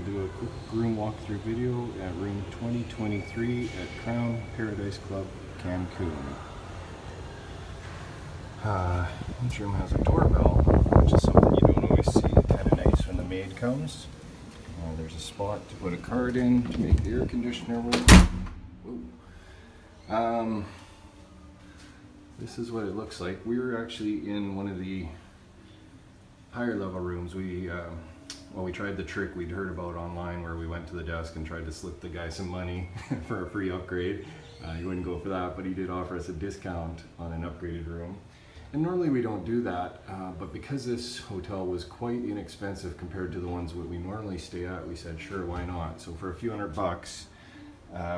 do a quick room walkthrough video at room 2023 at Crown Paradise Club, Cancun. Each room has a doorbell, which is something you don't always see. Kind of nice when the maid comes. There's a spot to put a card in to make the air conditioner work. This is what it looks like. We were actually in one of the higher level rooms. We tried the trick we'd heard about online where we went to the desk and tried to slip the guy some money for a free upgrade. He wouldn't go for that, but he did offer us a discount on an upgraded room. And normally we don't do that, but because this hotel was quite inexpensive compared to the ones that we normally stay at, we said, sure, why not? So for a few $100,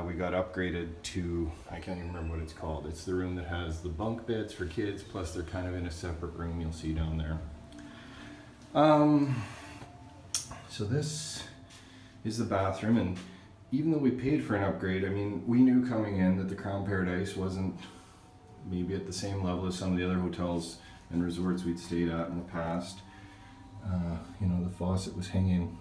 we got upgraded to, I can't even remember what it's called. It's the room that has the bunk beds for kids, plus they're kind of in a separate room you'll see down there. So this is the bathroom, and even though we paid for an upgrade, I mean, we knew coming in that the Crown Paradise wasn't maybe at the same level as some of the other hotels and resorts we'd stayed at in the past. The faucet was hanging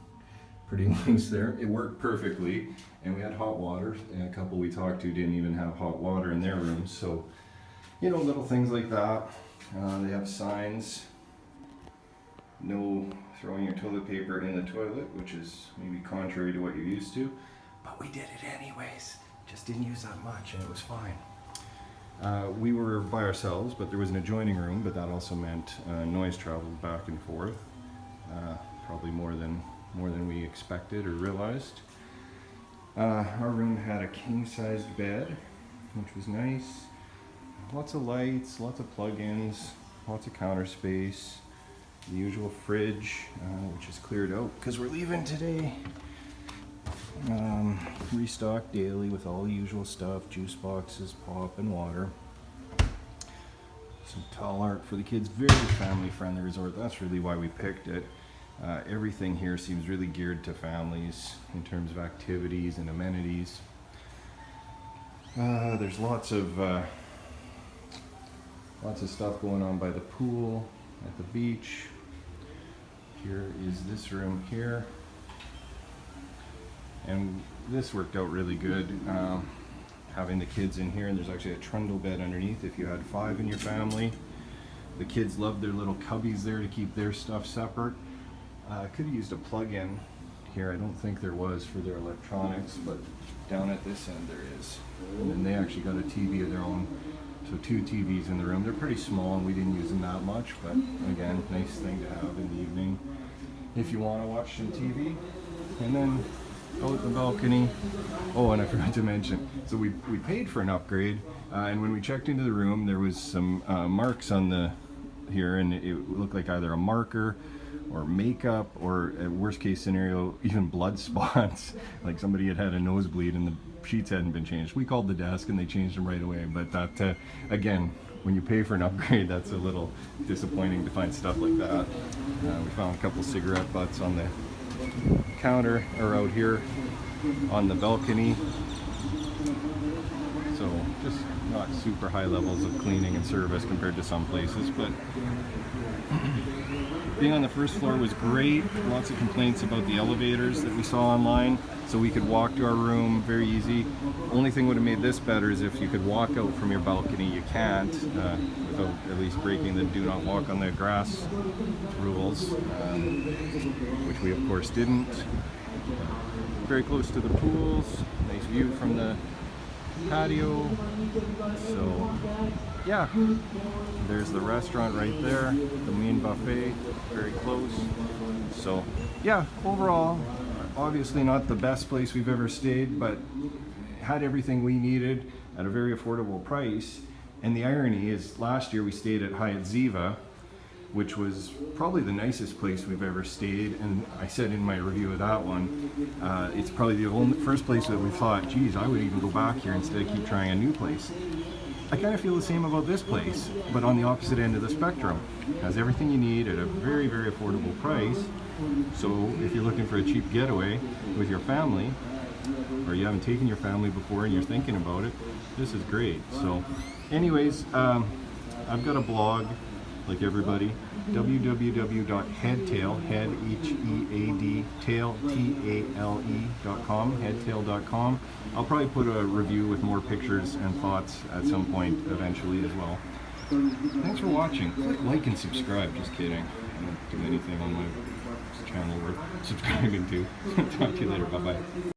pretty loose there. It worked perfectly, and we had hot water, and a couple we talked to didn't even have hot water in their rooms. So, little things like that. They have signs. No throwing your toilet paper in the toilet, which is maybe contrary to what you're used to. But we did it anyways. Just didn't use that much, and it was fine. We were by ourselves, but there was an adjoining room, but that also meant noise traveled back and forth, probably more than we expected or realized. Our room had a king-sized bed, which was nice. Lots of lights, lots of plug-ins, lots of counter space. The usual fridge, which is cleared out because we're leaving today. Restocked daily with all the usual stuff, juice boxes, pop, and water. Some tall art for the kids. Very family friendly resort. That's really why we picked it. Everything here seems really geared to families in terms of activities and amenities. There's lots of stuff going on by the pool, at the beach. Here is this room here. And this worked out really good, having the kids in here, and there's actually a trundle bed underneath if you had 5 in your family. The kids loved their little cubbies there to keep their stuff separate. Could have used a plug-in here. I don't think there was for their electronics, but down at this end there is. And then they actually got a TV of their own, so 2 TVs in the room. They're pretty small and we didn't use them that much, but again, nice thing to have in the evening if you want to watch some TV. And then out the balcony. Oh, and I forgot to mention, so we paid for an upgrade, and when we checked into the room, there was some marks on here, and it looked like either a marker or makeup, or a worst case scenario, even blood spots, like somebody had a nosebleed and the sheets hadn't been changed. We called the desk and they changed them right away, but that, again, when you pay for an upgrade, that's a little disappointing to find stuff like that. We found a couple cigarette butts on the counter or out here on the balcony, so just not super high levels of cleaning and service compared to some places, but being on the first floor was great. Lots of complaints about the elevators that we saw online, so we could walk to our room very easy. Only thing would have made this better is if you could walk out from your balcony. You can't, without at least breaking the do not walk on the grass rules, which we of course didn't. Very close to the pools, nice view from the patio. So yeah, there's the restaurant right there, the main buffet, very close. So yeah, overall, obviously not the best place we've ever stayed, but had everything we needed at a very affordable price. And the irony is, last year we stayed at Hyatt Ziva, which was probably the nicest place we've ever stayed, and I said in my review of that one, it's probably the first place that we thought, geez, I would even go back here instead of keep trying a new place. I kind of feel the same about this place, but on the opposite end of the spectrum. It has everything you need at a very, very affordable price. So if you're looking for a cheap getaway with your family, or you haven't taken your family before and you're thinking about it, this is great. So anyways, I've got a blog like everybody. www.headtale, head, H-E-A-D, tail, T-A-L-E.com, headtale.com. I'll probably put a review with more pictures and thoughts at some point eventually as well. Thanks for watching. Click like and subscribe. Just kidding. I don't do anything on my channel worth subscribing to. Talk to you later. Bye-bye.